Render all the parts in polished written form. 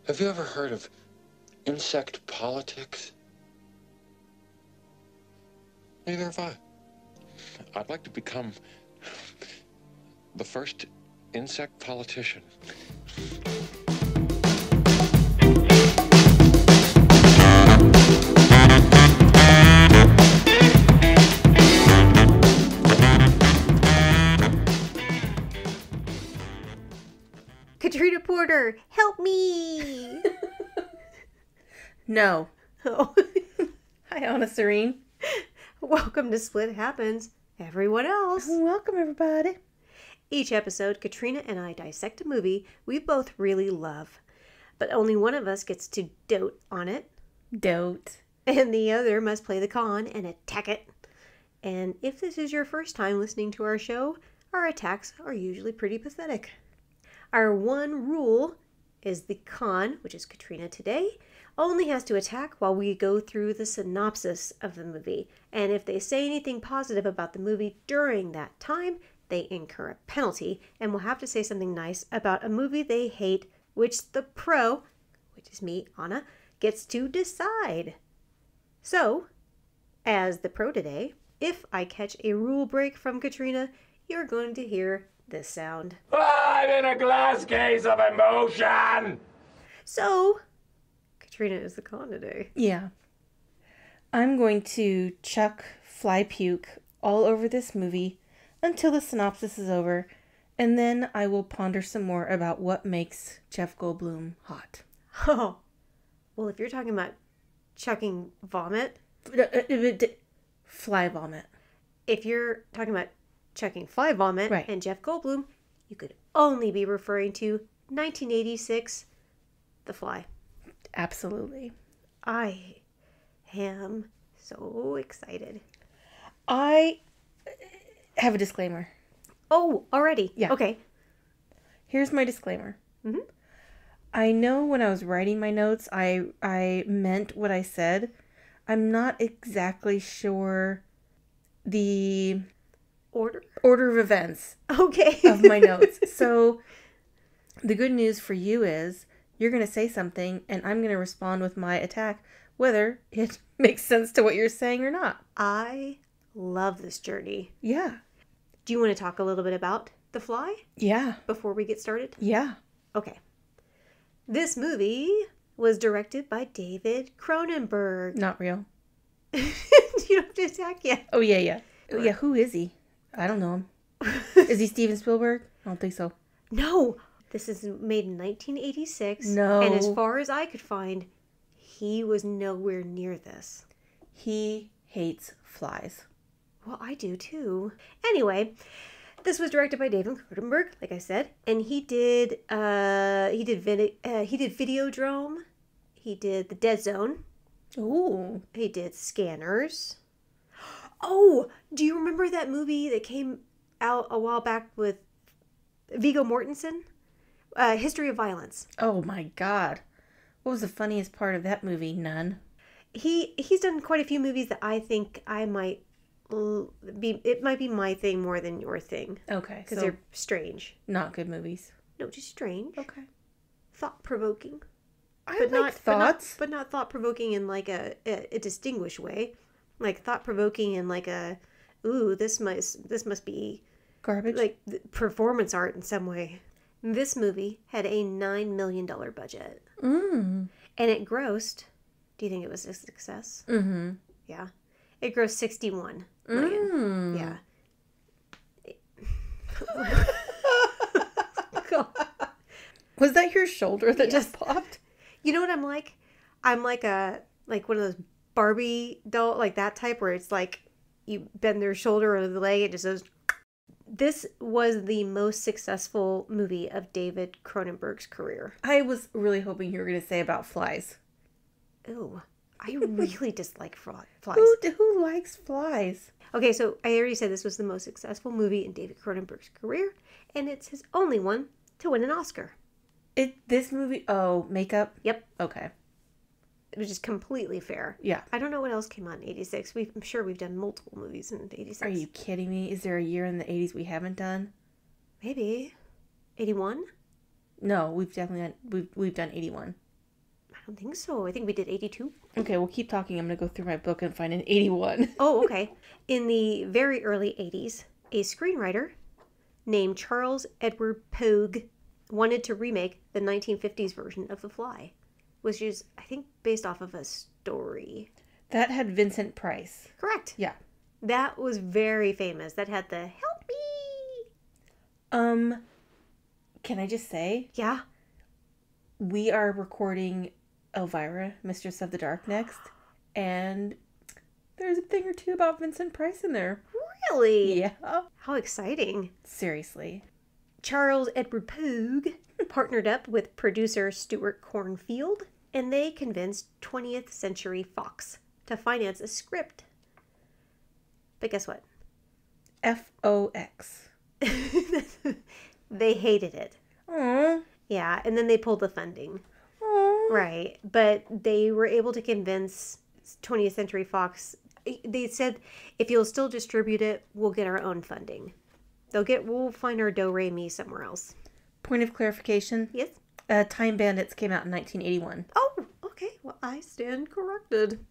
Have you ever heard of insect politics? Neither have I. I'd like to become the first insect politician. Katrina Porter, help me! No. Oh. Hi, Anna Serene. Welcome to Split Happens, everyone else. Welcome, everybody. Each episode, Katrina and I dissect a movie we both really love, but only one of us gets to dote on it, and the other must play the con and attack it. And if this is your first time listening to our show, our attacks are usually pretty pathetic. Our one rule is the con, which is Katrina today, only has to attack while we go through the synopsis of the movie. And if they say anything positive about the movie during that time, they incur a penalty and will have to say something nice about a movie they hate, which the pro, which is me, Anna, gets to decide. So, as the pro today, if I catch a rule break from Katrina, you're going to hear this sound. I'm in a glass case of emotion! So, Katrina is the con today. Yeah. I'm going to chuck fly puke all over this movie until the synopsis is over, and then I will ponder some more about what makes Jeff Goldblum hot. Oh, well, if you're talking about chucking vomit, Fly vomit. if you're talking about chucking fly vomit Right. and Jeff Goldblum, you could only be referring to 1986, The Fly. Absolutely. I am so excited. I have a disclaimer. Oh, already? Yeah. Okay. Here's my disclaimer. Mhm. I know when I was writing my notes, I meant what I said. I'm not exactly sure the order of events Okay. of my notes. So the good news for you is you're going to say something and I'm going to respond with my attack, whether it makes sense to what you're saying or not. I love this journey. Yeah. Do you want to talk a little bit about The Fly Yeah. before we get started? Yeah. Okay. This movie was directed by David Cronenberg. Not real. You don't have to attack yet. Oh, yeah, yeah. Oh, yeah, who is he? I don't know him. Is he Steven Spielberg? I don't think so. No. This is made in 1986. No. And as far as I could find, he was nowhere near this. He hates flies. Well, I do too. Anyway, this was directed by David Cronenberg, like I said, and he did Videodrome, he did The Dead Zone, Ooh. he did Scanners. Oh, do you remember that movie that came out a while back with Viggo Mortensen? History of Violence. Oh, my God. What was the funniest part of that movie? None. He's done quite a few movies that I think it might be my thing more than your thing. Okay. Because So they're strange. not good movies. No, just strange. Okay. Thought-provoking. I But like not thoughts. but not thought-provoking in like a distinguished way. Like thought-provoking in like a, ooh, this must be Garbage. like performance art in some way. This movie had a $9 million budget. Mm. And it grossed, do you think it was a success? Mm-hmm. Yeah. It grossed 61 million. Mm. Yeah. Was that your shoulder that just popped? You know what I'm like? I'm like one of those Barbie doll, like that type where it's like you bend their shoulder or the leg, it just goes. This was the most successful movie of David Cronenberg's career. I was really hoping you were going to say about flies. Ooh, I really dislike flies. Who likes flies? Okay, so I already said this was the most successful movie in David Cronenberg's career, and it's his only one to win an Oscar. This movie, makeup? Yep. Okay. Which is completely fair. Yeah. I don't know what else came out in 86. I'm sure we've done multiple movies in 86. Are you kidding me? Is there a year in the 80s we haven't done? Maybe. 81? No, we've definitely done, we've done 81. don't think so. I think we did 82. Okay, we'll keep talking. I'm going to go through my book and find an 81. Oh, okay. In the very early 80s, a screenwriter named Charles Edward Pogue wanted to remake the 1950s version of The Fly, which is, I think, based off of a story. That had Vincent Price. Correct. Yeah. That was very famous. That had the help me. Can I just say? Yeah. We are recording Elvira, Mistress of the Dark next, and there's a thing or two about Vincent Price in there. Really? Yeah. How exciting. Seriously. Charles Edward Pogue partnered up with producer Stuart Cornfield, and they convinced 20th Century Fox to finance a script. But guess what? FOX. They hated it. Aww. Yeah, and then they pulled the funding. Aww. Right, but they were able to convince 20th Century Fox. They said, if you'll still distribute it, we'll get our own funding. We'll find our do-re-mi somewhere else. Point of clarification. Yes? Time Bandits came out in 1981. Oh, okay. Well, I stand corrected.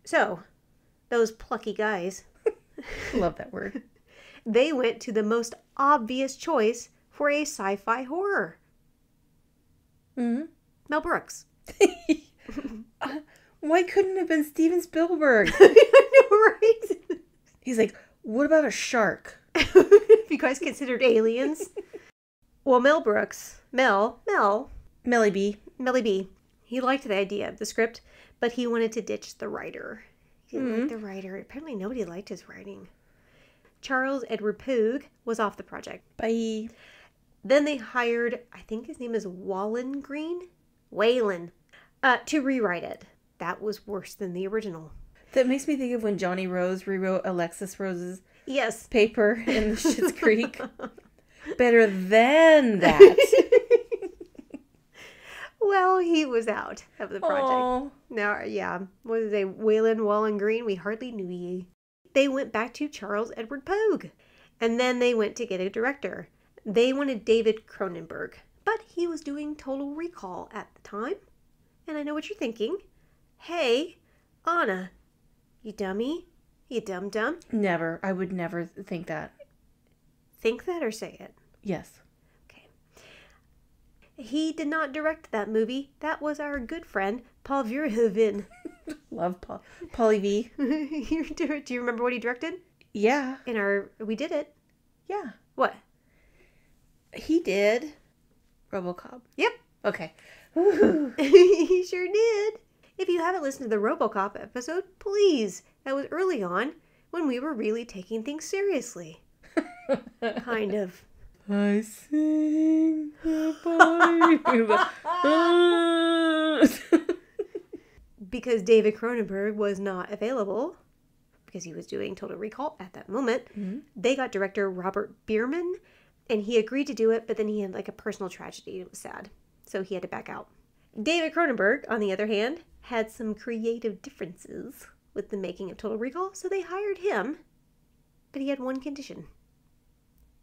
So, those plucky guys, Love that word. they went to the most obvious choice for a sci-fi horror. Mm-hmm. Mel Brooks. Why couldn't it have been Steven Spielberg? I know, right? He's like, what about a shark? If you guys considered aliens. Well, Mel Brooks, Melly B. Melly B, he liked the idea of the script, but he wanted to ditch the writer. He didn't like the writer. Apparently nobody liked his writing. Charles Edward Pogue was off the project. Bye. Then they hired, I think his name is Waylon Green? Waylon. To rewrite it. That was worse than the original. That makes me think of when Johnny Rose rewrote Alexis Rose's Yes. paper in the Schitt's Creek. Better than that. Well, he was out of the project. Aww. Now, yeah, what is it? Waylon Green? We hardly knew ye. They went back to Charles Edward Pogue. And then they went to get a director. They wanted David Cronenberg. But he was doing Total Recall at the time. And I know what you're thinking. Hey, Anna, you dummy? You dum-dum? Never. I would never think that. Think that or say it? Yes. Okay. He did not direct that movie. That was our good friend, Paul Verhoeven. Love Pauly V. Do you remember what he directed? Yeah. We did it. Yeah. What? He did. RoboCop. Yep. Okay. He sure did. If you haven't listened to the RoboCop episode, please. That was early on when we were really taking things seriously. Kind of. I sing the Because David Cronenberg was not available, because he was doing Total Recall at that moment, they got director Robert Bierman, and he agreed to do it, but then he had like a personal tragedy. It was sad. So he had to back out. David Cronenberg, on the other hand, had some creative differences with the making of Total Recall, so they hired him, but he had one condition.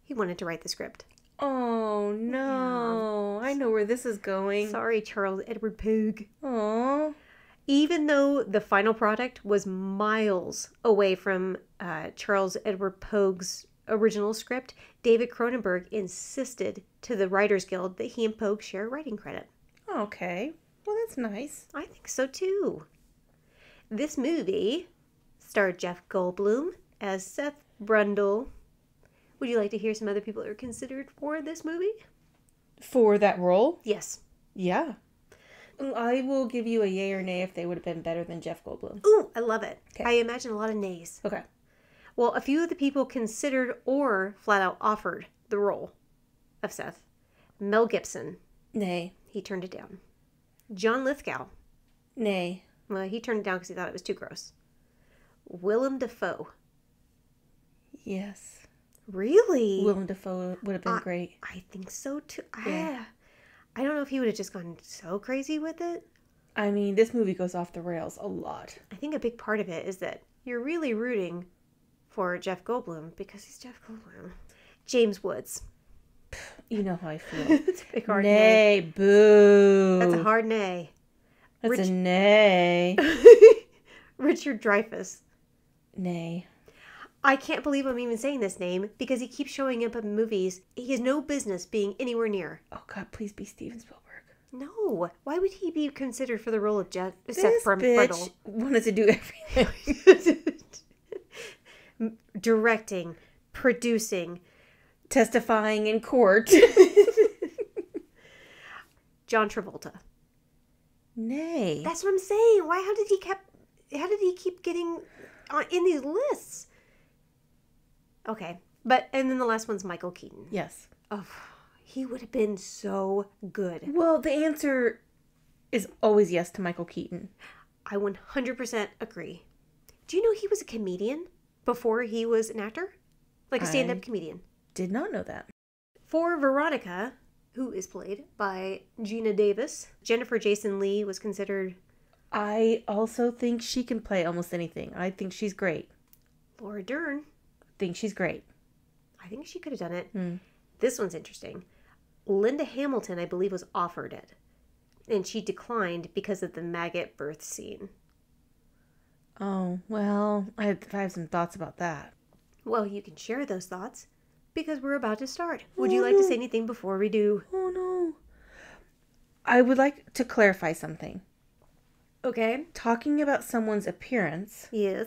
He wanted to write the script. Oh, no. Yeah. I know where this is going. Sorry, Charles Edward Pogue. Aww. Even though the final product was miles away from Charles Edward Pogue's original script, David Cronenberg insisted to the Writers Guild that he and Pogue share writing credit. Okay. Well, that's nice. I think so, too. This movie starred Jeff Goldblum as Seth Brundle. Would you like to hear some other people that are considered for this movie? For that role? Yes. Yeah. I will give you a yay or nay if they would have been better than Jeff Goldblum. Ooh, I love it. Okay. I imagine a lot of nays. Okay. Well, a few of the people considered or flat out offered the role of Seth. Mel Gibson. Nay. He turned it down. John Lithgow. Nay. Well, he turned it down because he thought it was too gross. Willem Dafoe. Yes. Really? Willem Dafoe would have been great. I think so too. Yeah. I don't know if he would have just gone so crazy with it. I mean, this movie goes off the rails a lot. I think a big part of it is that you're really rooting for Jeff Goldblum because he's Jeff Goldblum. James Woods. You know how I feel. It's a big hard nay. Boo. That's a hard nay. That's a nay. Richard Dreyfuss. Nay. I can't believe I'm even saying this name because he keeps showing up in movies he has no business being anywhere near. Oh, God, please be Steven Spielberg. No. Why would he be considered for the role of Seth This Brundle? bitch wanted to do everything. Directing, producing, testifying in court. John Travolta. Nay. That's what I'm saying. How did he keep getting in these lists? Okay. And then the last one's Michael Keaton. Yes. Oh, he would have been so good. Well, the answer is always yes to Michael Keaton. I 100% agree. Do you know he was a comedian before he was an actor? Like a stand-up comedian. Did not know that. For Veronica, who is played by Gina Davis, Jennifer Jason Leigh was considered... I also think she can play almost anything. I think she's great. Laura Dern. Think she's great. I think she could have done it. This one's interesting. Linda Hamilton, I believe, was offered it. And she declined because of the maggot birth scene. Oh, well, I have some thoughts about that. Well, you can share those thoughts because we're about to start. Would you like to say anything before we do? Oh, no. I would like to clarify something. Okay. Talking about someone's appearance Yes.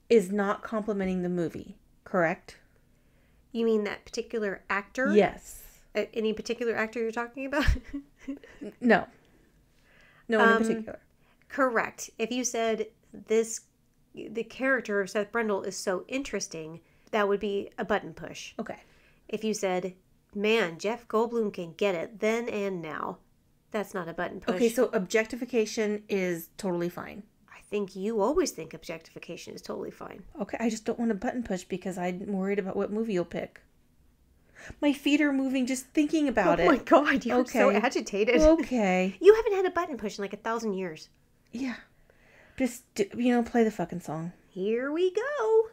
is not complimenting the movie, correct? You mean that particular actor? Yes. Any particular actor you're talking about? No. No one in particular. Correct. If you said the character of Seth Brundle is so interesting, that would be a button push. Okay. If you said, man, Jeff Goldblum can get it then and now, that's not a button push. Okay, so objectification is totally fine. I think you always think objectification is totally fine. Okay, I just don't want a button push because I'm worried about what movie you'll pick. My feet are moving just thinking about it. Oh my God, you're so agitated. Okay. You haven't had a button push in like 1,000 years. Yeah. Just, play the fucking song. Here we go.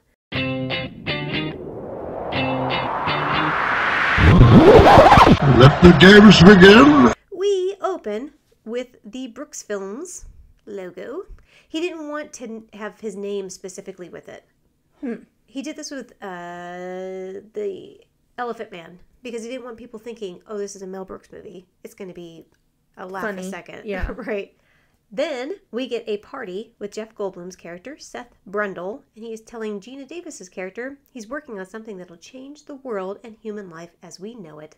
Let the games begin. We open with the Brooks Films logo. He didn't want to have his name specifically with it. He did this with the Elephant Man because he didn't want people thinking, oh, this is a Mel Brooks movie. It's going to be a laugh funny. A second. Yeah. Right. Then we get a party with Jeff Goldblum's character, Seth Brundle, and he's telling Gina Davis's character he's working on something that'll change the world and human life as we know it.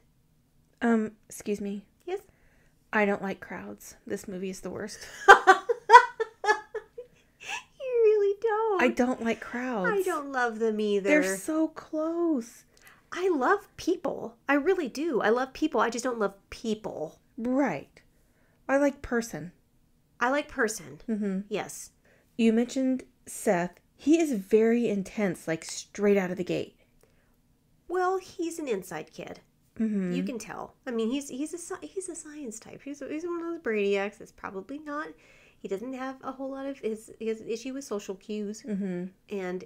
Excuse me. Yes? I don't like crowds. This movie is the worst. You really don't. I don't like crowds. I don't love them either. They're so close. I love people. I really do. I love people. I just don't love people. Right. I like person. I like person. Mm-hmm. Yes. You mentioned Seth. He is very intense, like straight out of the gate. Well, he's an inside kid. Mm-hmm. You can tell. I mean, he's a science type. He's one of those brainiacs that's probably not. He doesn't have a whole lot of his issue with social cues, and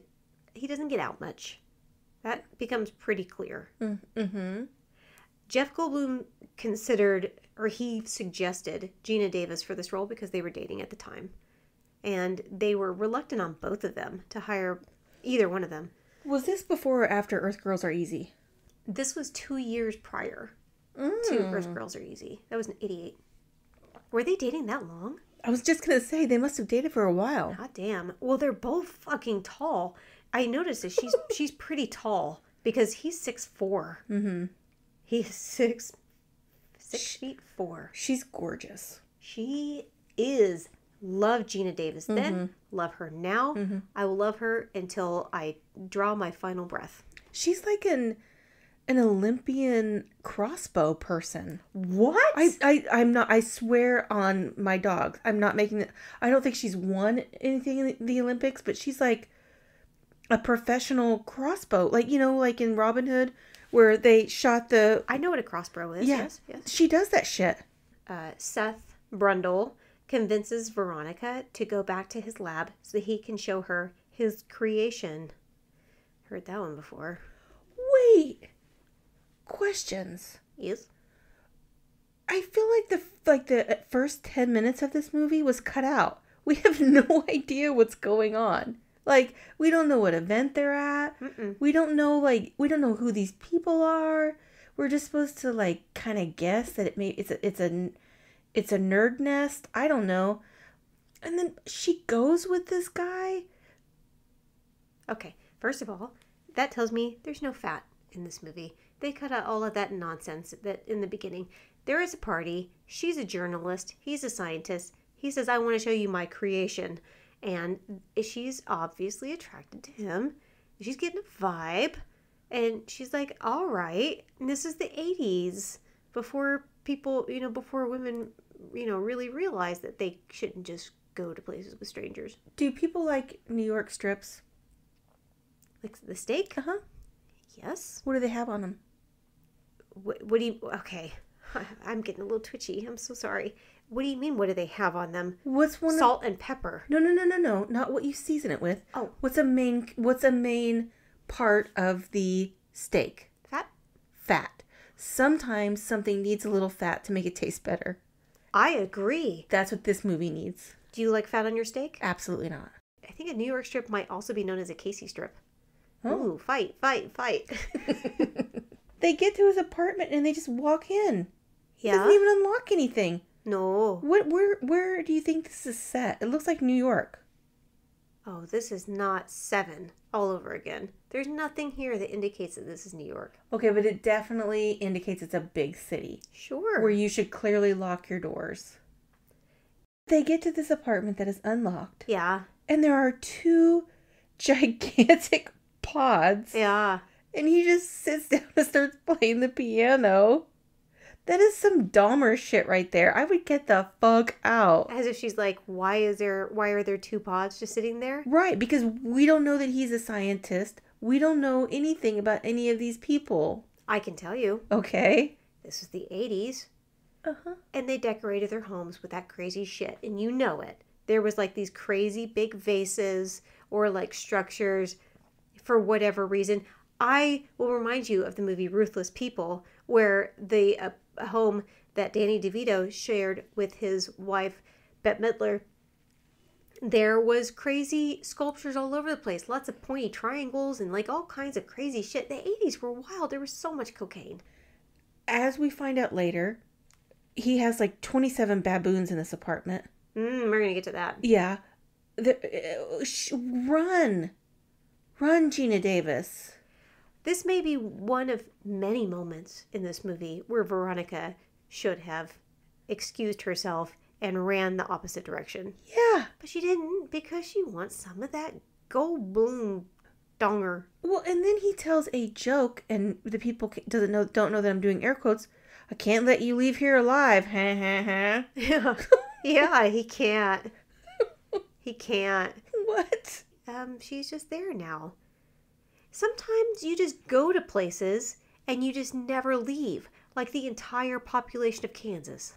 he doesn't get out much. That becomes pretty clear. Mm-hmm. Jeff Goldblum considered, or he suggested, Gina Davis for this role because they were dating at the time. And they were reluctant on both of them to hire either one of them. Was this before or after Earth Girls Are Easy? This was 2 years prior to Earth Girls Are Easy. That was in 88. Were they dating that long? I was just going to say, they must have dated for a while. God damn. Well, they're both fucking tall. I noticed that she's pretty tall because he's 6'4". Mm-hmm. He's 6 feet 4. She's gorgeous. She is. Love Gina Davis then. Love her now. I will love her until I draw my final breath. She's like an Olympian crossbow person. What? I'm not. I swear on my dog. I'm not making it. I don't think she's won anything in the Olympics, but she's like a professional crossbow. Like, like in Robin Hood where they shot the... I know what a crossbow is. Yeah. Yes. She does that shit. Seth Brundle convinces Veronica to go back to his lab so that he can show her his creation. Heard that one before. Wait. Questions. Yes. I feel like the first 10 minutes of this movie was cut out. We have no idea what's going on. Like, we don't know what event they're at. Mm-mm. We don't know who these people are. We're just supposed to like kind of guess that it's a nerd nest. I don't know. And then she goes with this guy. Okay, first of all, that tells me there's no fat in this movie. They cut out all of that nonsense that in the beginning. There is a party. She's a journalist. He's a scientist. He says, I want to show you my creation. And she's obviously attracted to him. She's getting a vibe. And she's like, all right. And this is the 80s. Before people, before women, really realized that they shouldn't just go to places with strangers. Do people like New York strips? Like the steak? Uh-huh. Yes. What do they have on them? What do you... Okay. I'm getting a little twitchy. I'm so sorry. What do you mean, what do they have on them? What's one Salt and pepper. No. Not what you season it with. Oh. What's a main part of the steak? Fat. Sometimes something needs a little fat to make it taste better. I agree. That's what this movie needs. Do you like fat on your steak? Absolutely not. I think a New York strip might also be known as a Casey strip. Oh. Ooh, fight. They get to his apartment and they just walk in. He Yeah? doesn't even unlock anything. No. Where do you think this is set? It looks like New York. Oh, this is not 7 all over again. There's nothing here that indicates that this is New York. Okay, but it definitely indicates it's a big city. Sure. Where you should clearly lock your doors. They get to this apartment that is unlocked. Yeah. And there are 2 gigantic pods. Yeah. And he just sits down and starts playing the piano. That is some Dahmer shit right there. I would get the fuck out. As if she's like, why are there 2 pods just sitting there? Right, because we don't know that he's a scientist. We don't know anything about any of these people. I can tell you. Okay. This was the 80s. Uh-huh. And they decorated their homes with that crazy shit. And you know it. There was like these crazy big vases or like structures for whatever reason. I will remind you of the movie Ruthless People, where the home that Danny DeVito shared with his wife, Bette Midler, there was crazy sculptures all over the place. Lots of pointy triangles and like all kinds of crazy shit. The 80s were wild. There was so much cocaine. As we find out later, he has like 27 baboons in this apartment. We're going to get to that. Yeah. Run, Gina Davis. This may be one of many moments in this movie where Veronica should have excused herself and ran the opposite direction. Yeah. But she didn't because she wants some of that Goldblum donger. Well, and then he tells a joke and the people don't know that I'm doing air quotes. I can't let you leave here alive. Ha ha ha. Yeah. Yeah, he can't. He can't. What? She's just there now. Sometimes you just go to places and you just never leave, like the entire population of Kansas.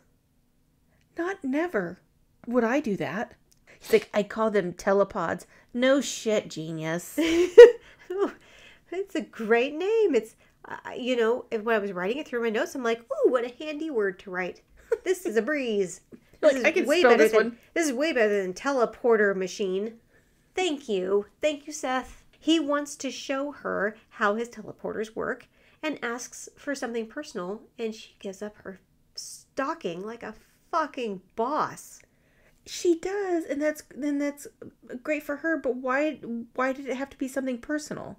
Not never. Would I do that? He's like, I call them telepods. No shit, genius. It's a great name. It's, when I was writing it through my notes, I'm like, oh, what a handy word to write. This is a breeze. Like, I can spell this one. This is way better than teleporter machine. Thank you. Thank you, Seth. He wants to show her how his teleporters work and asks for something personal, and she gives up her stocking like a fucking boss. She does, and that's great for her, but why did it have to be something personal?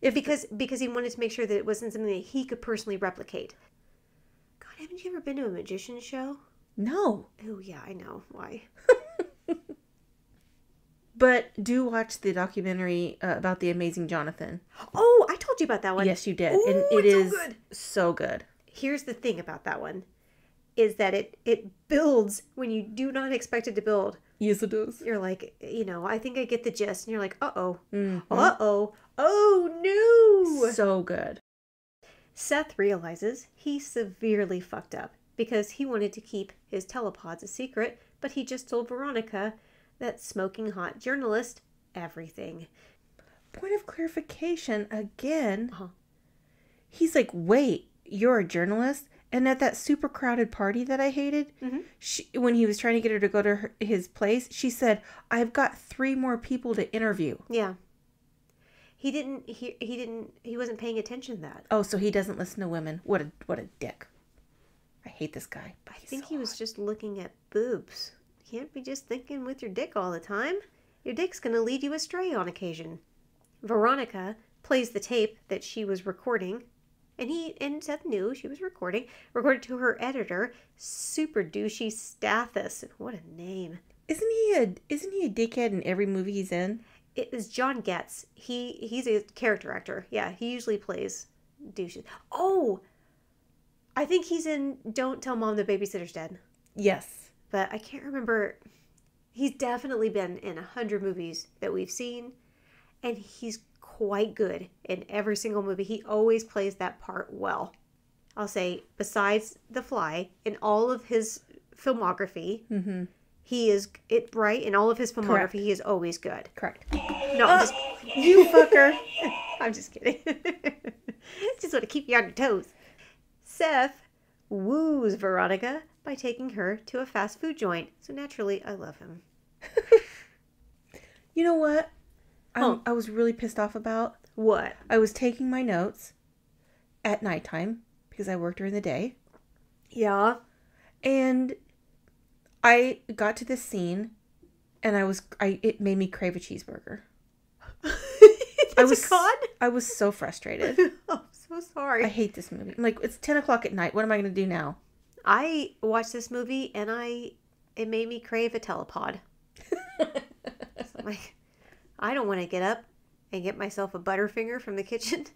Because he wanted to make sure that it wasn't something that he could personally replicate. God, haven't you ever been to a magician show? No. Oh, yeah, I know. Why? But do watch the documentary about the amazing Jonathan. Oh, I told you about that one. Yes, you did. Ooh, and it is so good. So good. Here's the thing about that one, is that it builds when you do not expect it to build. Yes, it does. You're like, I think I get the gist. And you're like, uh-oh. Mm-hmm. Uh-oh. Oh, no. So good. Seth realizes he severely fucked up because he wanted to keep his telepods a secret, but he just told Veronica, that smoking hot journalist, everything. Point of clarification again. Uh-huh. He's like, wait, you're a journalist? And at that super crowded party that I hated, when he was trying to get her to go to his place, she said, "I've got 3 more people to interview." Yeah. He wasn't paying attention to that. Oh, so he doesn't listen to women. What a dick. I hate this guy. I think he was just looking at boobs. You can't be just thinking with your dick all the time. Your dick's going to lead you astray on occasion. Veronica plays the tape that she was recording, and Seth knew she was recorded to her editor, super douchey Stathis. What a name. Isn't he a dickhead in every movie he's in? It is John Getz. He's a character actor. Yeah, he usually plays douches. Oh, I think he's in Don't Tell Mom the Babysitter's Dead. Yes. But I can't remember. He's definitely been in 100 movies that we've seen, and he's quite good in every single movie. He always plays that part well. I'll say, besides The Fly, in all of his filmography, he is right. In all of his filmography, Correct. he is always good. Correct. No, I'm just you fucker. I'm just kidding. Just want to keep you on your toes. Seth woos Veronica by taking her to a fast food joint. So naturally, I love him. You know what? I was really pissed off about? What? I was taking my notes at nighttime because I worked during the day. Yeah. And I got to this scene and it made me crave a cheeseburger. I was so frustrated. I'm so sorry. I hate this movie. I'm like, it's 10 o'clock at night. What am I going to do now? I watched this movie and it made me crave a Telepod. So I'm like, I don't want to get up and get myself a Butterfinger from the kitchen.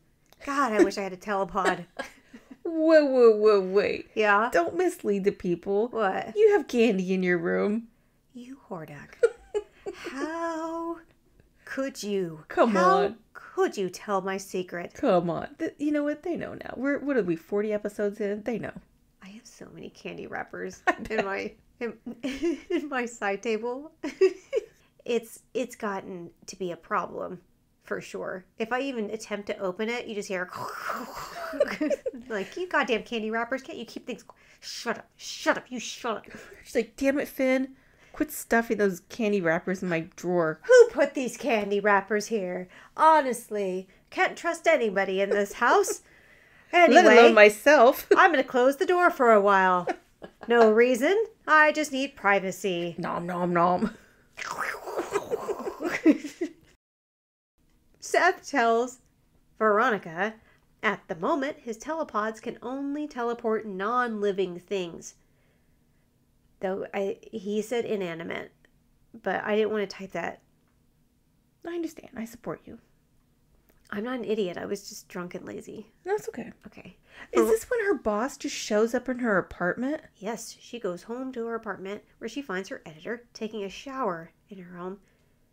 God, I wish I had a Telepod. Whoa, wait. Yeah? Don't mislead the people. What? You have candy in your room. You whoreduck. How could you? Come on. How could you tell my secret? Come on. You know what? They know now. What are we, 40 episodes in? They know. I have so many candy wrappers in my side table. It's gotten to be a problem for sure. If I even attempt to open it, you just hear like, you goddamn candy wrappers, can't you keep things? Shut up, you shut up. She's like, damn it, Finn. Quit stuffing those candy wrappers in my drawer. Who put these candy wrappers here? Honestly, can't trust anybody in this house. Anyway, let alone myself. I'm going to close the door for a while. No reason. I just need privacy. Nom, nom, nom. Seth tells Veronica, at the moment, his telepods can only teleport non-living things. Though he said inanimate, but I didn't want to type that. I understand. I support you. I'm not an idiot. I was just drunk and lazy. That's okay. Okay. Is this when her boss just shows up in her apartment? Yes, she goes home to her apartment where she finds her editor taking a shower in her home.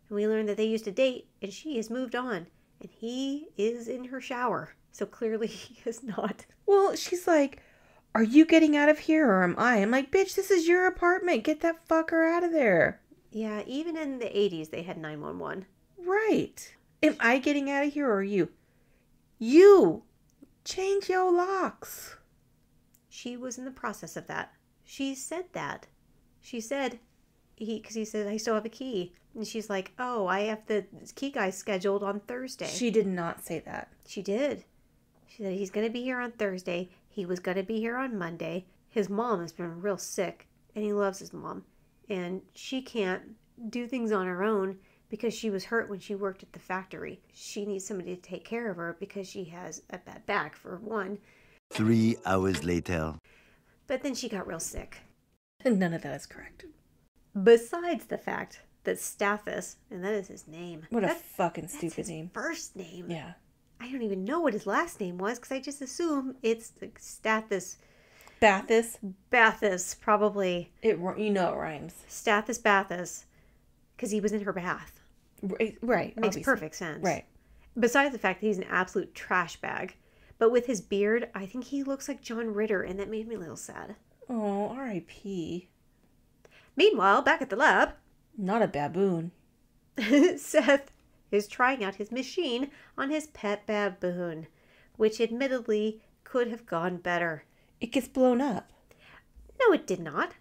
And we learn that they used to date and she has moved on. And he is in her shower. So clearly he is not. Well, she's like, are you getting out of here or am I? I'm like, bitch, this is your apartment. Get that fucker out of there. Yeah, even in the 80s they had 911. Right. Am I getting out of here or are you? You! Change your locks. She was in the process of that. She said that. She said, because he said, I still have a key. And she's like, oh, I have the key guy scheduled on Thursday. She did not say that. She did. She said he's going to be here on Thursday. He was going to be here on Monday. His mom has been real sick, and he loves his mom. And she can't do things on her own because she was hurt when she worked at the factory. She needs somebody to take care of her because she has a bad back, for one. 3 hours later. But then she got real sick. And none of that is correct. Besides the fact that Stathis, and that is his name. What a fucking stupid his name. First name. Yeah. I don't even know what his last name was because I just assume it's like Stathis. Bathis, probably. It rhymes. Stathis Bathis, because he was in her bath. Right. Makes obviously. perfect sense. Right. Besides the fact that he's an absolute trash bag. But with his beard, I think he looks like John Ritter, and that made me a little sad. Oh, R.I.P. Meanwhile, back at the lab, Not a baboon. Seth is trying out his machine on his pet baboon, which admittedly could have gone better. it gets blown up. No, it did not.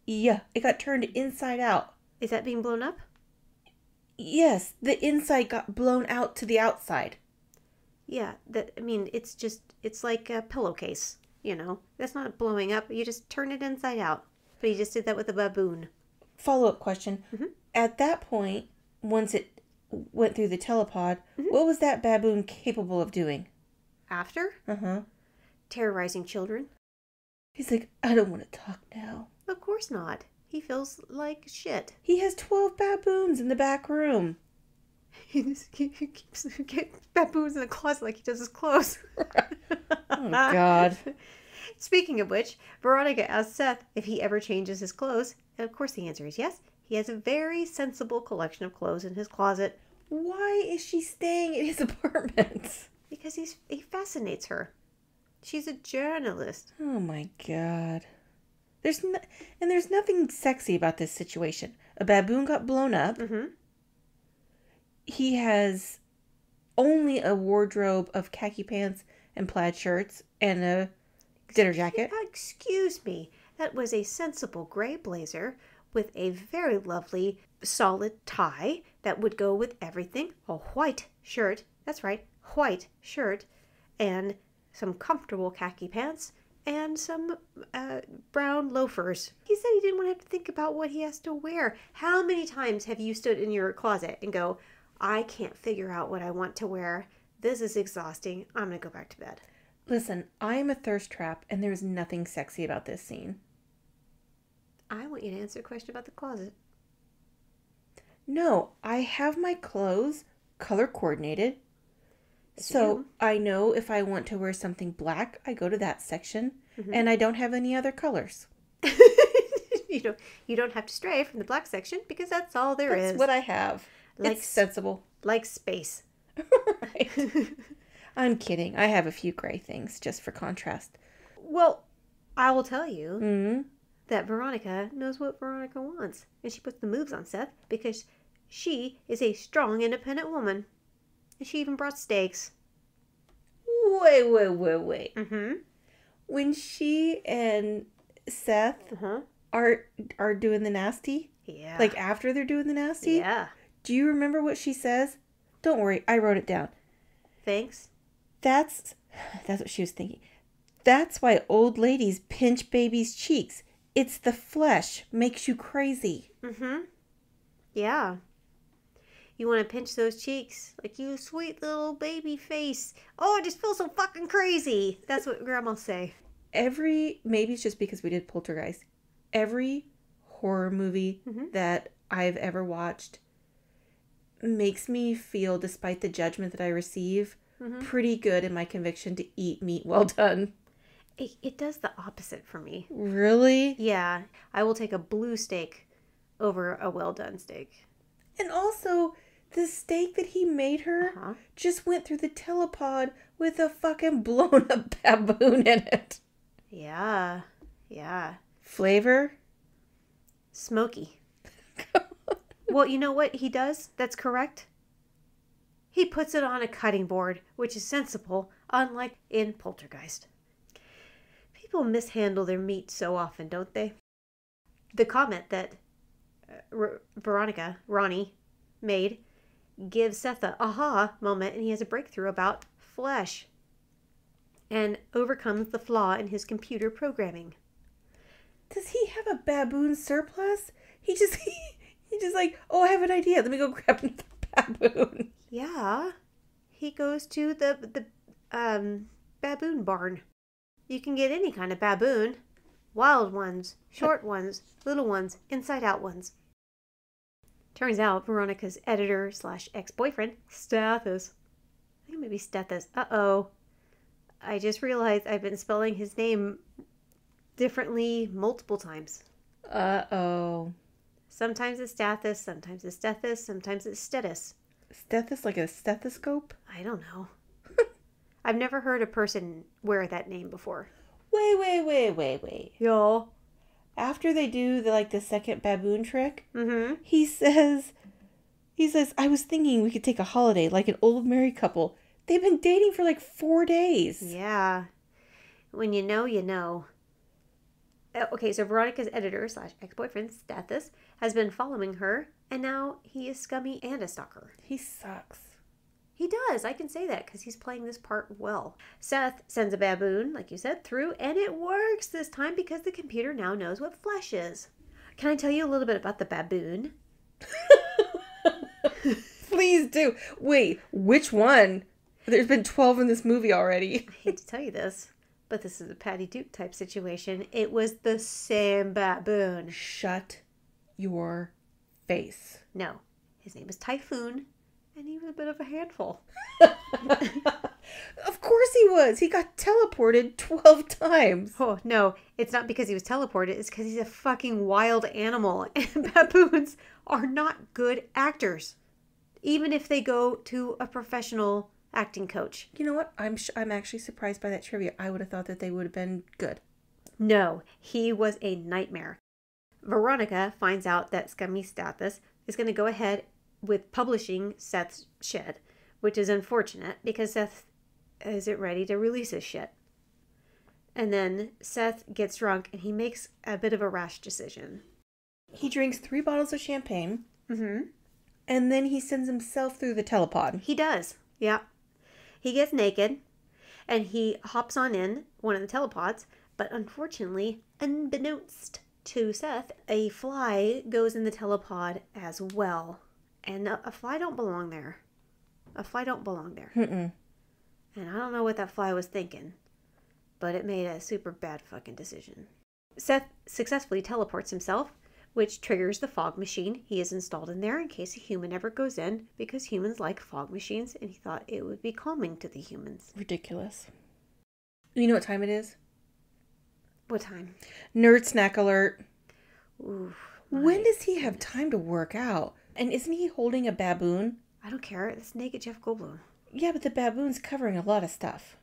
Yeah, it got turned inside out. Is that being blown up? Yes, the inside got blown out to the outside. Yeah, it's like a pillowcase, you know. That's not blowing up. You just turn it inside out. But he just did that with a baboon. Follow-up question. Mm-hmm. At that point, once it went through the telepod, what was that baboon capable of doing? After? Uh-huh. Terrorizing children. He's like, I don't want to talk now. Of course not. He feels like shit. He has 12 baboons in the back room. He keeps getting baboons in the closet like he does his clothes. Oh, God. Speaking of which, Veronica asks Seth if he ever changes his clothes. And of course the answer is yes. He has a very sensible collection of clothes in his closet. Why is she staying in his apartment? Because he fascinates her. She's a journalist. Oh, my God. There's nothing sexy about this situation. A baboon got blown up. Mm-hmm. He has only a wardrobe of khaki pants and plaid shirts and a dinner jacket. Excuse me. That was a sensible gray blazer with a very lovely solid tie that would go with everything. A white shirt. That's right. White shirt. And some comfortable khaki pants. And some brown loafers. He said he didn't want to have to think about what he has to wear. How many times have you stood in your closet and go, I can't figure out what I want to wear. This is exhausting. I'm going to go back to bed. Listen, I'm a thirst trap, and there's nothing sexy about this scene. I want you to answer a question about the closet. No, I have my clothes color coordinated. So I know if I want to wear something black, I go to that section, and I don't have any other colors. You don't have to stray from the black section because that's all there is. That's what I have. It's sensible. Like space. Right. I'm kidding. I have a few gray things just for contrast. Well, I will tell you that Veronica knows what Veronica wants. And she puts the moves on Seth because she is a strong, independent woman. And she even brought steaks. Wait. Mm-hmm. When she and Seth are doing the nasty, yeah, like after they're doing the nasty, yeah. Do you remember what she says? Don't worry, I wrote it down. Thanks. That's what she was thinking. That's why old ladies pinch babies' cheeks. It's the flesh makes you crazy. Mm-hmm. Yeah. You want to pinch those cheeks like you sweet little baby face. Oh, I just feel so fucking crazy. That's what grandma'll say. Maybe it's just because we did Poltergeist. Every horror movie that I've ever watched makes me feel, despite the judgment that I receive, pretty good in my conviction to eat meat well done. It does the opposite for me. Really? Yeah. I will take a blue steak over a well done steak. And also, the steak that he made her just went through the telepod with a fucking blown up baboon in it. Yeah. Yeah. Flavor? Smoky. Well, you know what he does that's correct? He puts it on a cutting board, which is sensible, unlike in Poltergeist. People mishandle their meat so often, don't they? The comment that Ronnie, made gives Seth a aha moment, and he has a breakthrough about flesh and overcomes the flaw in his computer programming. Does he have a baboon surplus? He just like, oh, I have an idea. Let me go grab another baboon. Yeah. He goes to the baboon barn. You can get any kind of baboon. Wild ones, short ones, little ones, inside-out ones. Turns out Veronica's editor/ex-boyfriend, Stathis. I think maybe Stethis. Uh-oh. I just realized I've been spelling his name differently multiple times. Uh-oh. Sometimes it's Stathis, sometimes it's Stethis, sometimes it's Stetis. Stethis like a stethoscope? I don't know. I've never heard a person wear that name before. Wait. Yo. After they do the second baboon trick, he says, I was thinking we could take a holiday like an old married couple. They've been dating for like 4 days. Yeah. When you know, you know. Okay, so Veronica's editor / ex-boyfriend, Stathis, has been following her, and now he is scummy and a stalker. He sucks. He does. I can say that because he's playing this part well. Seth sends a baboon, like you said, through, and it works this time because the computer now knows what flesh is. Can I tell you a little bit about the baboon? Please do. Wait, which one? There's been 12 in this movie already. I hate to tell you this, but this is a Patty Duke type situation. It was the same baboon. Shut your face. No, his name is Typhoon, and he was a bit of a handful. Of course he was. He got teleported 12 times. Oh, no, it's not because he was teleported. It's because he's a fucking wild animal, and baboons are not good actors, even if they go to a professional acting coach. You know what? I'm actually surprised by that trivia. I would have thought that they would have been good. No, he was a nightmare. Veronica finds out that Scummy Stathis is going to go ahead with publishing Seth's shit, which is unfortunate because Seth isn't ready to release his shit. And then Seth gets drunk and he makes a bit of a rash decision. He drinks 3 bottles of champagne. Mm-hmm. And then he sends himself through the telepod. He does. Yeah. He gets naked and he hops on in one of the telepods, but unfortunately, unbeknownst to Seth, a fly goes in the telepod as well. And a fly don't belong there. A fly don't belong there. Mm-mm. And I don't know what that fly was thinking, but it made a super bad fucking decision. Seth successfully teleports himself, which triggers the fog machine he has installed in there in case a human ever goes in, because humans like fog machines, and he thought it would be calming to the humans. Ridiculous. You know what time it is? What time? Nerd snack alert. Ooh, When does he have time to work out? And isn't he holding a baboon? I don't care. It's naked Jeff Goldblum. Yeah, but the baboon's covering a lot of stuff.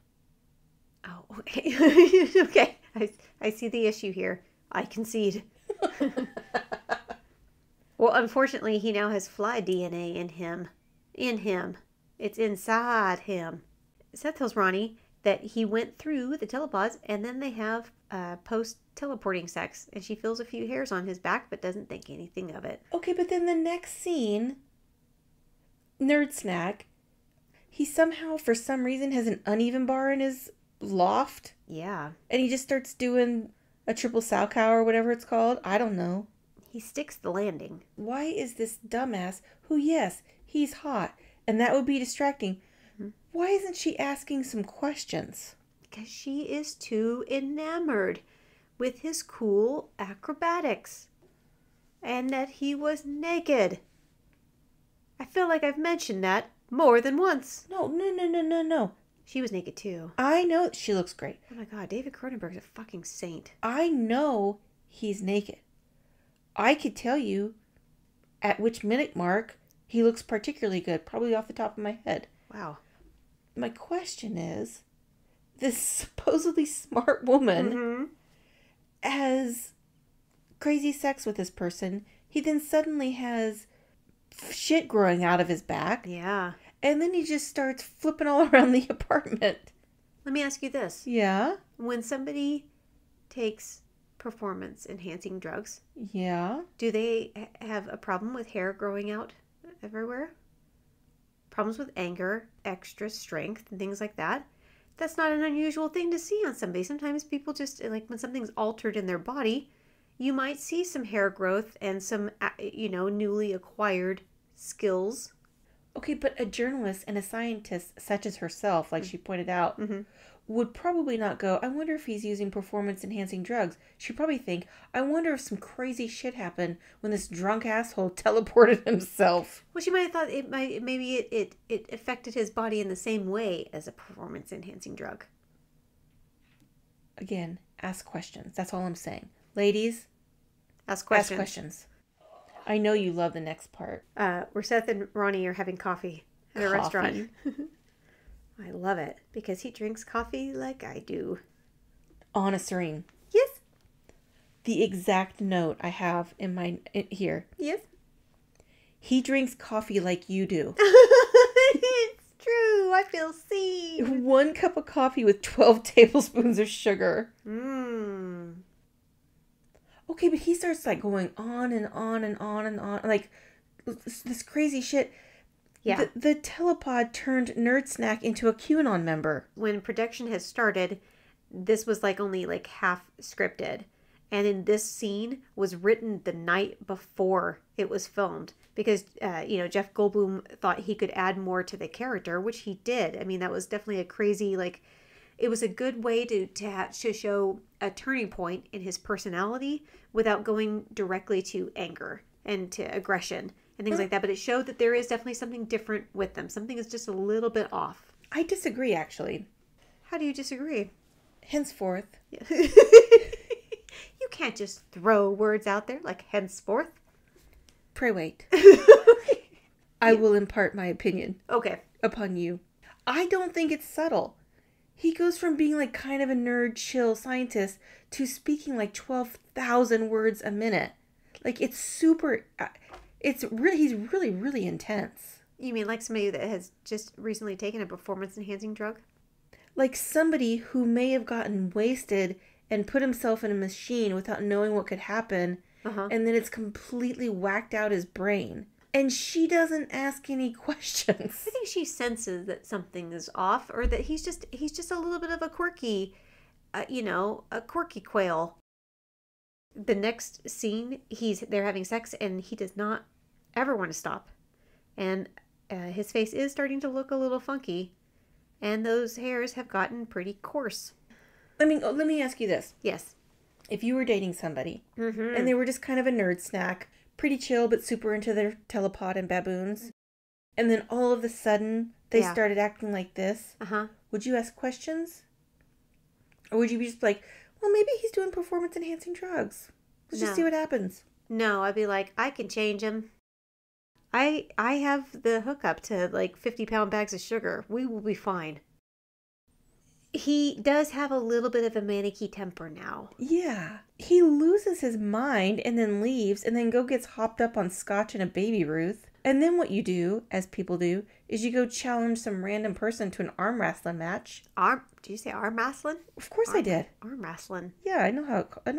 Oh, okay. Okay. I see the issue here. I concede. Well, unfortunately, he now has fly DNA in him. It's inside him. Seth tells Ronnie that he went through the telepods and then they have post-teleporting sex. And she feels a few hairs on his back but doesn't think anything of it. Okay, but then the next scene, nerd snack, he somehow, for some reason, has an uneven bar in his loft. Yeah. And he just starts doing a triple sow cow or whatever it's called. I don't know. He sticks the landing. Why is this dumbass, who, yes, he's hot, and that would be distracting, why isn't she asking some questions? Because she is too enamored with his cool acrobatics. And that he was naked. I feel like I've mentioned that more than once. No. She was naked too. I know she looks great. Oh my god, David Cronenberg's a fucking saint. I know he's naked. I could tell you at which minute mark he looks particularly good, probably off the top of my head. Wow. My question is, this supposedly smart woman has crazy sex with this person. He then suddenly has shit growing out of his back. Yeah. And then he just starts flipping all around the apartment. Let me ask you this. Yeah? When somebody takes performance-enhancing drugs, Yeah? do they have a problem with hair growing out everywhere? Problems with anger, extra strength, and things like that? That's not an unusual thing to see on somebody. Sometimes people just, like when something's altered in their body, you might see some hair growth and some, newly acquired skills. Okay, but a journalist and a scientist such as herself, like she pointed out, would probably not go, I wonder if he's using performance-enhancing drugs. She'd probably think, I wonder if some crazy shit happened when this drunk asshole teleported himself. Well, she might have thought it affected his body in the same way as a performance-enhancing drug. Again, ask questions. That's all I'm saying. Ladies, Ask questions. ask questions. I know you love the next part. Where Seth and Ronnie are having coffee at a restaurant. I love it because he drinks coffee like I do. Anna Serene. Yes. The exact note I have here. Yes. He drinks coffee like you do. true. I feel seen. 1 cup of coffee with 12 tablespoons of sugar. Mmm. Okay, but he starts like going on and on and on and on. Like this crazy shit. Yeah. The telepod turned Nerd Snack into a QAnon member. When production had started, this was like only like half scripted. And in this scene was written the night before it was filmed. Because, Jeff Goldblum thought he could add more to the character, which he did. I mean, that was definitely a crazy, like, it was a good way to show a turning point in his personality without going directly to anger and to aggression and things like that. But it showed that there is definitely something different with them. Something is just a little bit off. I disagree, actually. How do you disagree? Henceforth. Yeah. You can't just throw words out there like henceforth. Pray wait. I will impart my opinion. Okay. Upon you. I don't think it's subtle. He goes from being like kind of a nerd, chill scientist to speaking like 12,000 words a minute. Like it's super, he's really, really intense. You mean like somebody that has just recently taken a performance-enhancing drug? Like somebody who may have gotten wasted and put himself in a machine without knowing what could happen. And then it's completely whacked out his brain. And she doesn't ask any questions. I think she senses that something is off, or that he's just a little bit of a quirky, a quirky quail. The next scene, they're having sex, and he does not ever want to stop, and his face is starting to look a little funky, and those hairs have gotten pretty coarse. I mean, let me ask you this. Yes. If you were dating somebody, and they were just kind of a nerd snack, pretty chill but super into their telepod and baboons, and then all of a sudden they started acting like this, would you ask questions? Or would you be just like, well, maybe he's doing performance-enhancing drugs. Let's just see what happens. No, I'd be like, I can change him. I have the hookup to like 50-pound bags of sugar. We will be fine. He does have a little bit of a manicky temper now. Yeah. He loses his mind and then leaves and then gets hopped up on scotch and a Baby Ruth. And then what you do, as people do, is you go challenge some random person to an arm wrestling match. Did you say arm wrestling? Of course I did. Arm wrestling. Yeah, I know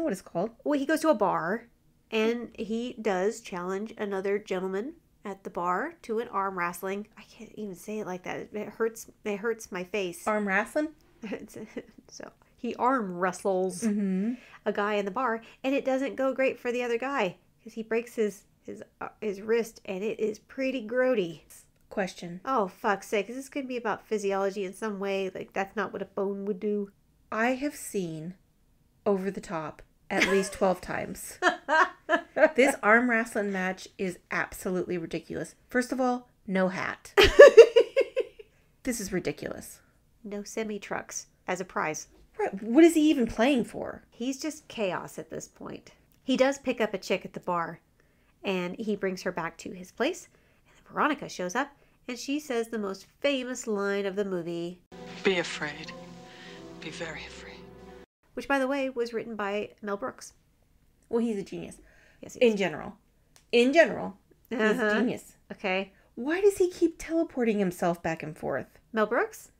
what it's called. Well, he goes to a bar and he does challenge another gentleman at the bar to an arm wrestling. I can't even say it like that. It hurts my face. Arm wrestling? So he arm wrestles a guy in the bar, and it doesn't go great for the other guy because he breaks his wrist, and it is pretty grody. Question. Oh, fuck's sake. Is this going to be about physiology in some way? Like, that's not what a bone would do. I have seen Over the Top at least 12 times. This arm wrestling match is absolutely ridiculous. First of all, no hat. This is ridiculous. No semi-trucks as a prize. Right. What is he even playing for? He's just chaos at this point. He does pick up a chick at the bar, and he brings her back to his place. And then Veronica shows up, and she says the most famous line of the movie. Be afraid. Be very afraid. Which, by the way, was written by Mel Brooks. Well, he's a genius. Yes, he is. In general, he's a genius. Okay. Why does he keep teleporting himself back and forth? Mel Brooks?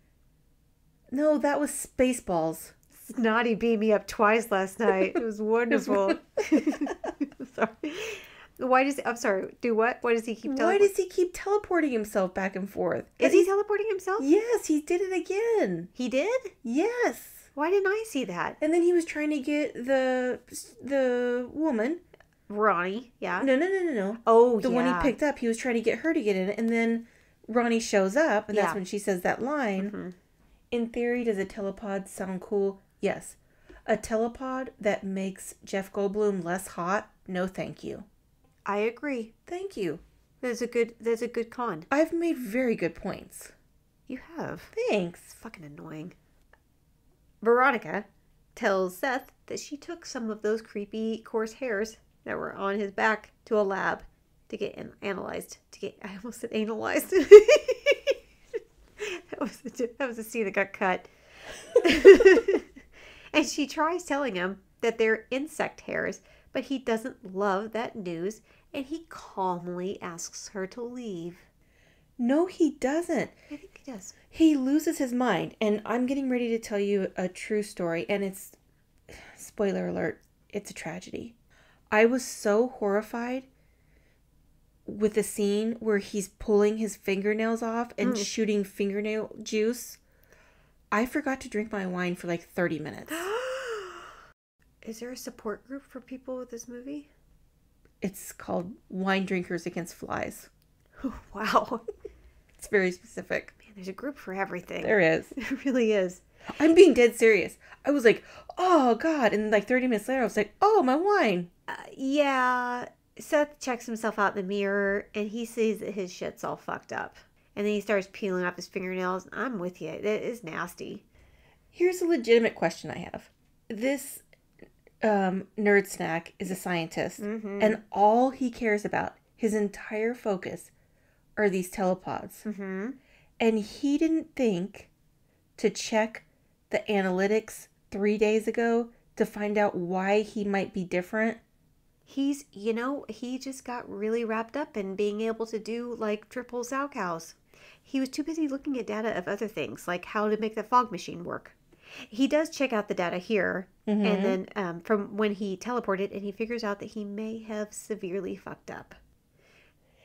No, that was Spaceballs. Snotty beat me up twice last night. It was wonderful. Sorry. I'm sorry, do what? Why does he keep teleporting? Why does he keep teleporting himself back and forth? Is he teleporting himself? Yes, he did it again. He did? Yes. Why didn't I see that? And then he was trying to get the woman. Ronnie, yeah. No. Oh, the one he picked up, he was trying to get her to get in, and then Ronnie shows up, and that's when she says that line. In theory, does a telepod sound cool? Yes. A telepod that makes Jeff Goldblum less hot? No, thank you. I agree. Thank you. There's a good con. I've made very good points. You have. Thanks. It's fucking annoying. Veronica tells Seth that she took some of those creepy coarse hairs that were on his back to a lab to get analyzed. I almost said analyzed. That was a scene that got cut. And she tries telling him that they're insect hairs, but he doesn't love that news, and he calmly asks her to leave. No, he doesn't. He does. He loses his mind, and I'm getting ready to tell you a true story, and it's, spoiler alert, it's a tragedy. I was so horrified with the scene where he's pulling his fingernails off and shooting fingernail juice. I forgot to drink my wine for like 30 minutes. Is there a support group for people with this movie? It's called Wine Drinkers Against Flies. Wow. It's very specific. Man, there's a group for everything. There is. It really is. I'm being dead serious. I was like, oh, God. And like 30 minutes later, I was like, oh, my wine. Yeah. Seth checks himself out in the mirror, and he sees that his shit's all fucked up. And then he starts peeling off his fingernails. I'm with you. It is nasty. Here's a legitimate question I have. This nerd snack is a scientist, and all he cares about, his entire focus, are these telepods. And he didn't think to check the analytics 3 days ago to find out why he might be different. He just got really wrapped up in being able to do like triple sow cows. He was too busy looking at data of other things, like how to make the fog machine work. He does check out the data here, and then from when he teleported, and he figures out that he may have severely fucked up.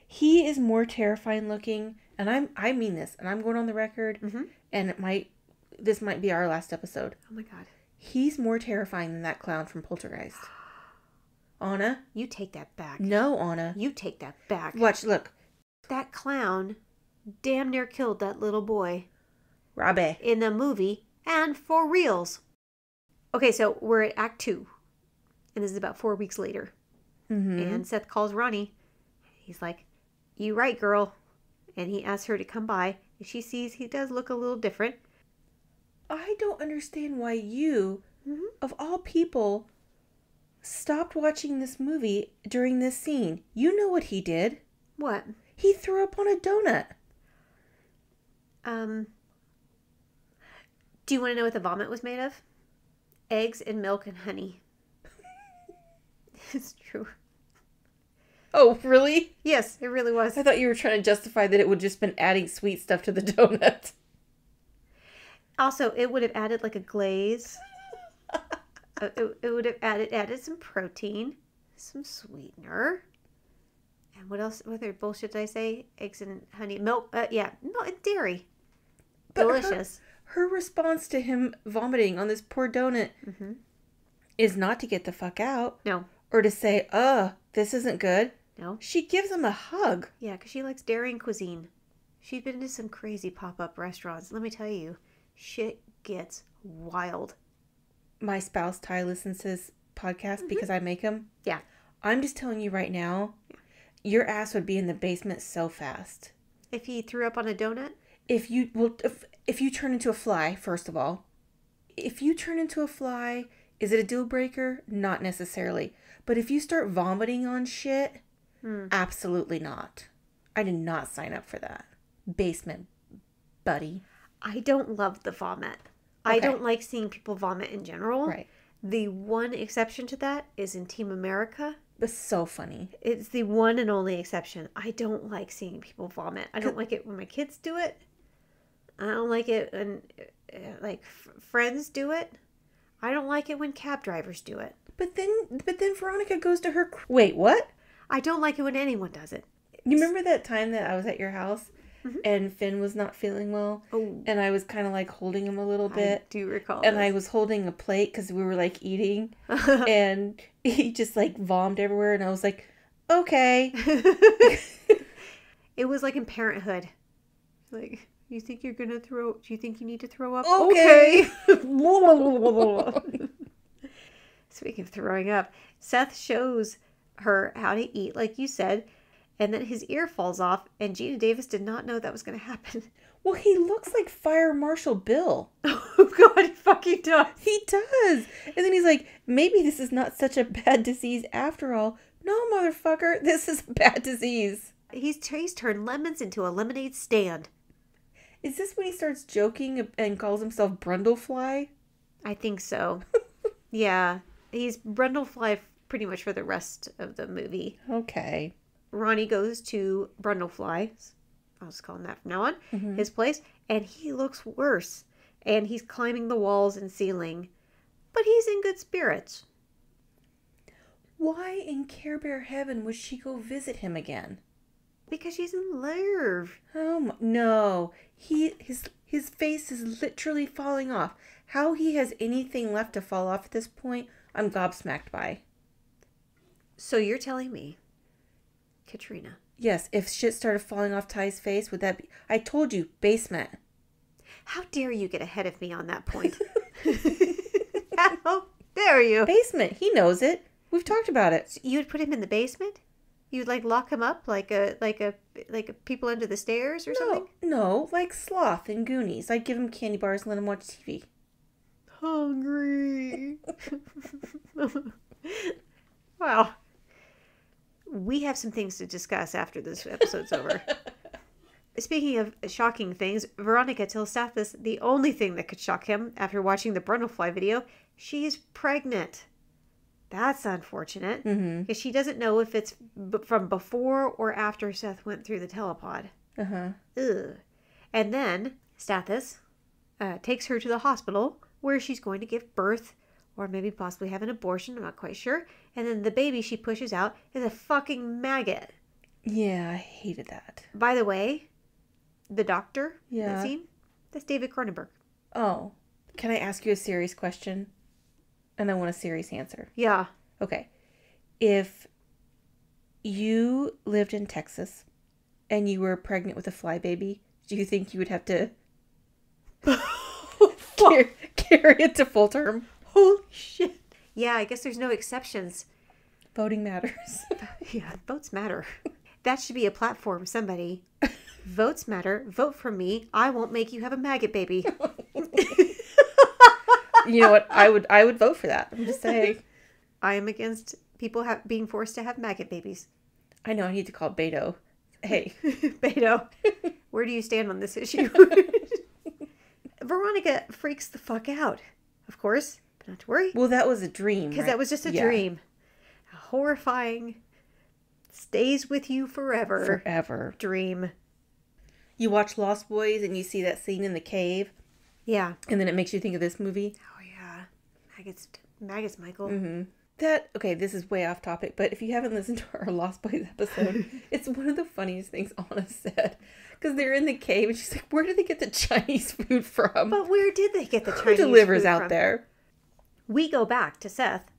He is more terrifying looking, and I mean this, and I'm going on the record, and this might be our last episode. Oh my God. He's more terrifying than that clown from Poltergeist. Anna? You take that back. No, Anna. You take that back. Watch, look. That clown damn near killed that little boy. Robbie. In the movie, and for reals. Okay, so we're at Act 2. And this is about 4 weeks later. And Seth calls Ronnie. He's like, you right, girl. And he asks her to come by. And she sees he does look a little different. I don't understand why you, of all people, stopped watching this movie during this scene. You know what he did. What? He threw up on a donut. Do you want to know what the vomit was made of? Eggs and milk and honey. It's true. Oh, really? Yes, it really was. I thought you were trying to justify that it would just been adding sweet stuff to the donut. Also, it would have added like a glaze. It would have added some protein, some sweetener. And what else? What other bullshit did I say? Eggs and honey, milk. No, dairy. But delicious. Her response to him vomiting on this poor donut is not to get the fuck out. No. Or to say, this isn't good. No. She gives him a hug. Yeah, because she likes dairy and cuisine. She's been to some crazy pop-up restaurants. Let me tell you, shit gets wild. My spouse, Ty, listens to this podcast because I make him. Yeah. I'm just telling you right now, your ass would be in the basement so fast. If he threw up on a donut? If you turn into a fly, first of all. If you turn into a fly, is it a deal breaker? Not necessarily. But if you start vomiting on shit, absolutely not. I did not sign up for that. Basement, buddy. I don't love the vomit. Okay. I don't like seeing people vomit in general. Right. The one exception to that is in Team America. It's so funny. It's the one and only exception. I don't like seeing people vomit. I don't like it when my kids do it. I don't like it when friends do it. I don't like it when cab drivers do it. But then Veronica goes to her... Wait, what? I don't like it when anyone does it. You remember that time that I was at your house and Finn was not feeling well? Oh. And I was kind of like holding him a little bit. I do recall And this. I was holding a plate because we were like eating. And he just like vomited everywhere. And I was like, okay. It was like in Parenthood. Like... Do you think you need to throw up? Okay. Speaking of throwing up, Seth shows her how to eat, like you said, and then his ear falls off, and Gina Davis did not know that was going to happen. Well, he looks like Fire Marshal Bill. Oh, God, he fucking does. He does. And then he's like, maybe this is not such a bad disease after all. No, motherfucker, this is a bad disease. He's turned lemons into a lemonade stand. Is this when he starts joking and calls himself Brundlefly? I think so. Yeah. He's Brundlefly pretty much for the rest of the movie. Okay. Ronnie goes to Brundlefly. I'll just call him that from now on, his place, and he looks worse. And he's climbing the walls and ceiling, but he's in good spirits. Why in Care Bear heaven would she go visit him again? Because she's in love. Oh no, his face is literally falling off. How he has anything left to fall off at this point, I'm gobsmacked by. So you're telling me, Katrina? Yes, if shit started falling off Ty's face, would that be... I told you, basement. How dare you get ahead of me on that point? How dare you? Basement, he knows it. We've talked about it. So you would put him in the basement? You'd like lock him up like a people under the stairs or something? No, like Sloth and Goonies. I'd give him candy bars and let him watch TV. Hungry. Wow. We have some things to discuss after this episode's over. Speaking of shocking things, Veronica tells Seth the only thing that could shock him after watching the Brundlefly video, she is pregnant. That's unfortunate, because she doesn't know if it's from before or after Seth went through the telepod. Ugh. And then Stathis takes her to the hospital where she's going to give birth or maybe possibly have an abortion. I'm not quite sure. And then the baby she pushes out is a fucking maggot. Yeah, I hated that. By the way, the doctor, yeah, that scene, that's David Cronenberg. Oh. Can I ask you a serious question? And I want a serious answer. Yeah. Okay. If you lived in Texas and you were pregnant with a fly baby, do you think you would have to carry it to full term? Holy shit. Yeah, I guess there's no exceptions. Voting matters. Yeah, votes matter. That should be a platform, somebody. Votes matter. Vote for me. I won't make you have a maggot baby. You know what? I would vote for that. I'm just saying. I am against people being forced to have maggot babies. I know. I need to call Beto. Hey. Beto, where do you stand on this issue? Veronica freaks the fuck out. Of course, but not to worry. Well, that was a dream. Because that was just a dream. A horrifying, stays with you forever. Forever. Dream. You watch Lost Boys and you see that scene in the cave. Yeah. And then it makes you think of this movie. Oh, yeah. Maggots, Michael. Okay, this is way off topic, but if you haven't listened to our Lost Boys episode, it's one of the funniest things Anna said. Because they're in the cave and she's like, where did they get the Chinese food from? But where did they get the Chinese food? Who delivers food out from? there? We go back to Seth,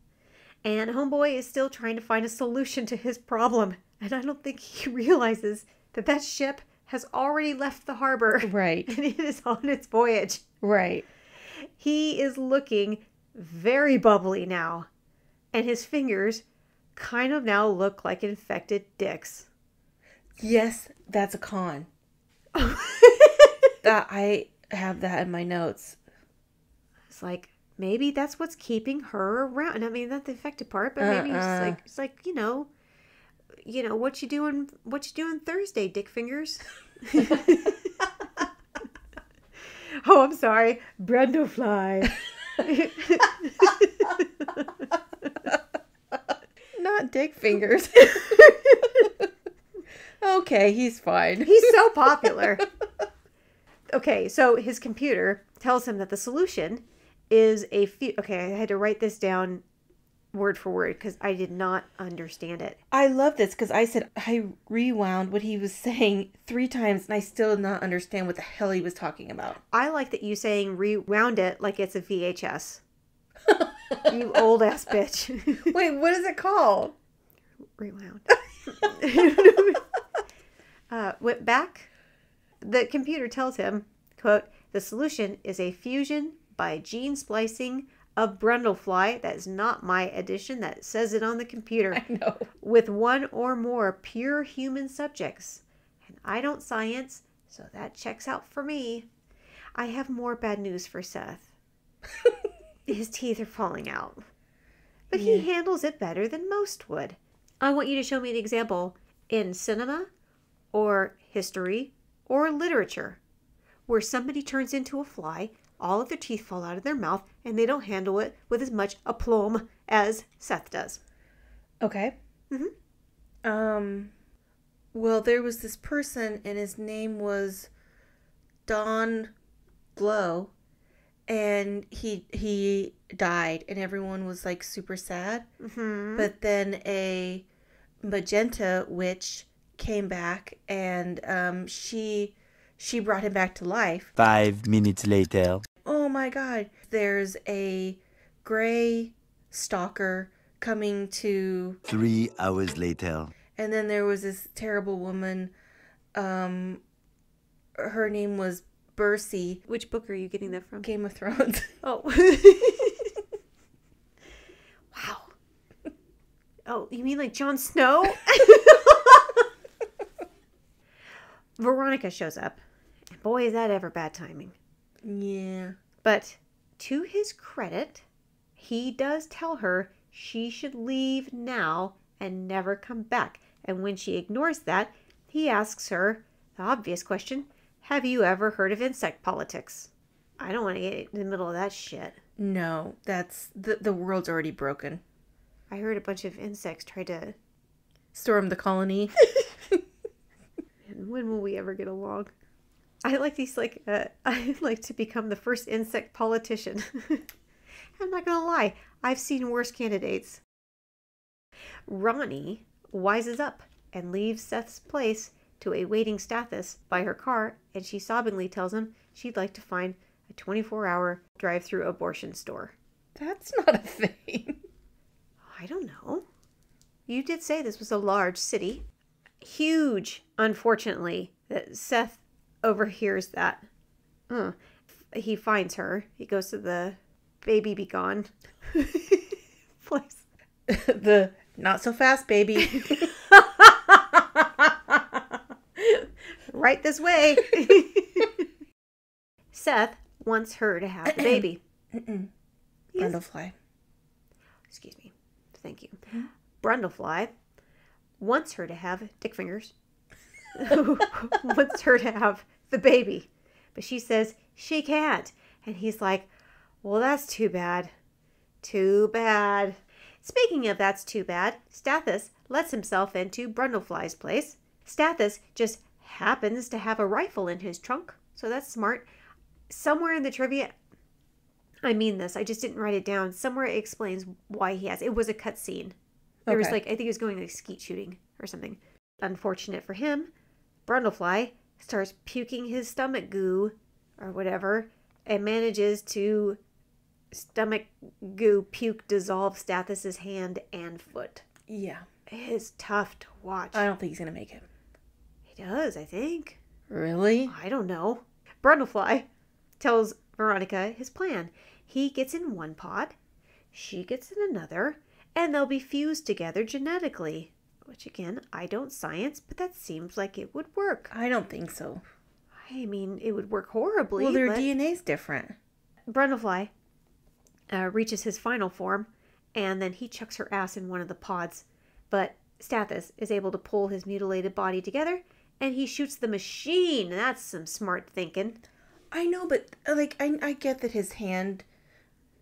and Homeboy is still trying to find a solution to his problem. And I don't think he realizes that ship has already left the harbor. Right. And it is on its voyage. Right. He is looking very bubbly now. And his fingers kind of now look like infected dicks. Yes, that's a con. That I have that in my notes. It's like, maybe that's what's keeping her around. I mean, not the infected part, but maybe it's like, you know, what you doing Thursday, dick fingers? Oh, I'm sorry. Brundlefly. Not dick fingers. Okay, he's fine. He's so popular. Okay, so his computer tells him that the solution is okay, I had to write this down word for word because I did not understand it. I love this because I said I rewound what he was saying 3 times and I still did not understand what the hell he was talking about. I like that you saying rewound it like it's a VHS. You old ass bitch. Wait, what is it called? Rewound. Went back. The computer tells him, quote, the solution is a fusion by gene splicing of Brundlefly. That is not my addition. That says it on the computer. I know. With 1 or more pure human subjects. And I don't science, so that checks out for me. I have more bad news for Seth. His teeth are falling out. But he handles it better than most would. I want you to show me an example in cinema or history or literature where somebody turns into a fly, all of their teeth fall out of their mouth, and they don't handle it with as much aplomb as Seth does. Okay. Well, there was this person, and his name was Don Glow, and he died, and everyone was like super sad. Mm-hmm. But then a magenta witch came back, and she brought him back to life. 5 minutes later. Oh my God! There's a gray stalker coming to. 3 hours later. And then there was this terrible woman. Her name was Bercy. Which book are you getting that from? Game of Thrones. Oh. Wow. Oh, you mean like Jon Snow? Veronica shows up. And boy, is that ever bad timing. Yeah. But to his credit, he does tell her she should leave now and never come back. And when she ignores that, he asks her the obvious question, have you ever heard of insect politics? I don't want to get in the middle of that shit. No, that's the world's already broken. I heard a bunch of insects try to Storm the colony. And when will we ever get along? I like these, like, I'd like to become the first insect politician. I'm not gonna lie, I've seen worse candidates. Ronnie wises up and leaves Seth's place to a waiting Stathis by her car, and she sobbingly tells him she'd like to find a 24-hour drive-through abortion store. That's not a thing. I don't know. You did say this was a large city. Huge, unfortunately, that Seth overhears that. He finds her. He goes to the baby be gone place. The not so fast baby. Right this way. Seth wants her to have the baby. Yes. Brundlefly. Excuse me. Thank you. Brundlefly wants her to have dick fingers. Wants her to have the baby. But she says she can't. And he's like, well, that's too bad. Too bad. Speaking of that's too bad, Stathis lets himself into Brundlefly's place. Stathis just happens to have a rifle in his trunk, so that's smart. Somewhere in the trivia, I mean this, I just didn't write it down. Somewhere it explains why he has. It was a cutscene. There was like, I think he was going like skeet shooting or something. Unfortunate for him, Brundlefly starts puking his stomach goo or whatever and manages to stomach goo puke dissolve Stathis's hand and foot. Yeah. It is tough to watch. I don't think he's going to make it. He does, I think. Really? I don't know. Brundlefly tells Veronica his plan. He gets in one pod, she gets in another, and they'll be fused together genetically. Which, again, I don't science, but that seems like it would work. I don't think so. I mean, it would work horribly. Well, their DNA's different. Brundlefly reaches his final form, and then he chucks her ass in one of the pods. But Stathis is able to pull his mutilated body together, and he shoots the machine. That's some smart thinking. I know, but like I get that his hand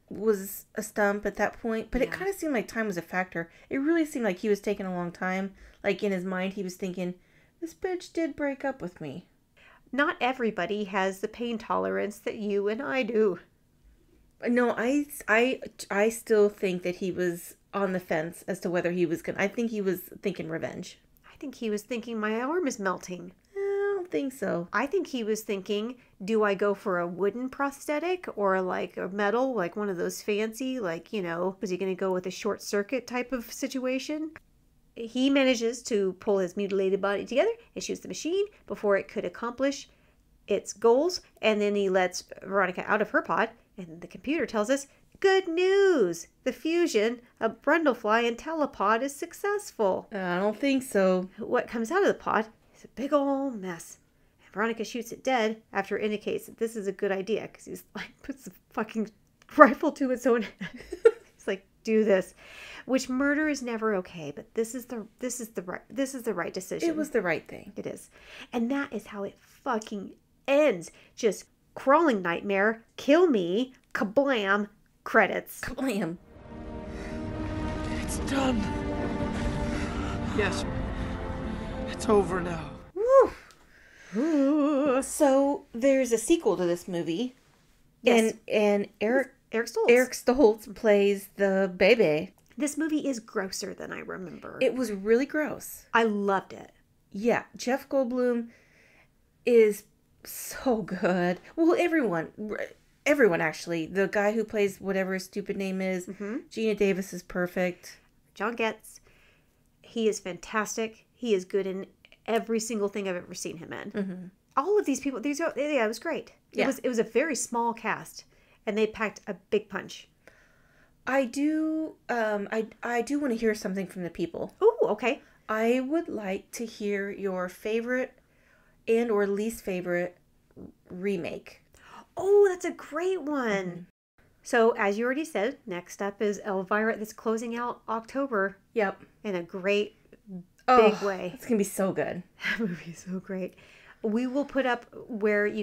was a stump at that point, but it kind of seemed like time was a factor. It really seemed like he was taking a long time. Like in his mind, he was thinking, this bitch did break up with me. Not everybody has the pain tolerance that you and I do. No, I still think that he was on the fence as to whether he was gonna. I think he was thinking revenge. I think he was thinking my arm is melting. I don't think so. I think he was thinking, do I go for a wooden prosthetic or like a metal, like one of those fancy, like, you know, was he going to go with a short circuit type of situation? He manages to pull his mutilated body together and shoots the machine before it could accomplish its goals. And then he lets Veronica out of her pod. And the computer tells us, good news! The fusion of Brundlefly and Telepod is successful. I don't think so. What comes out of the pod is a big old mess. And Veronica shoots it dead after it indicates that this is a good idea because he's like puts the fucking rifle to its own head. It's like, do this. Which murder is never okay, but this is the right decision. It was the right thing. It is. And that is how it fucking ends. Just crawling nightmare, kill me, kablam, credits. Kablam. It's done. Yes. It's It's over now. Woo. So there's a sequel to this movie. Yes. And Eric Stoltz. Eric Stoltz plays the baby. This movie is grosser than I remember. It was really gross. I loved it. Yeah, Jeff Goldblum is so good. Well, everyone actually. The guy who plays whatever his stupid name is, Gina Davis is perfect. John Getz, he is fantastic. He is good in every single thing I've ever seen him in. Mm-hmm. All of these people, it was great. Yeah. It was a very small cast, and they packed a big punch. I do want to hear something from the people. Oh, okay. I would like to hear your favorite and or least favorite remake. Oh, that's a great one. Mm-hmm. So, as you already said, next up is Elvira that's closing out October. Yep. In a great, big way. It's going to be so good. That movie is so great. We will put up where you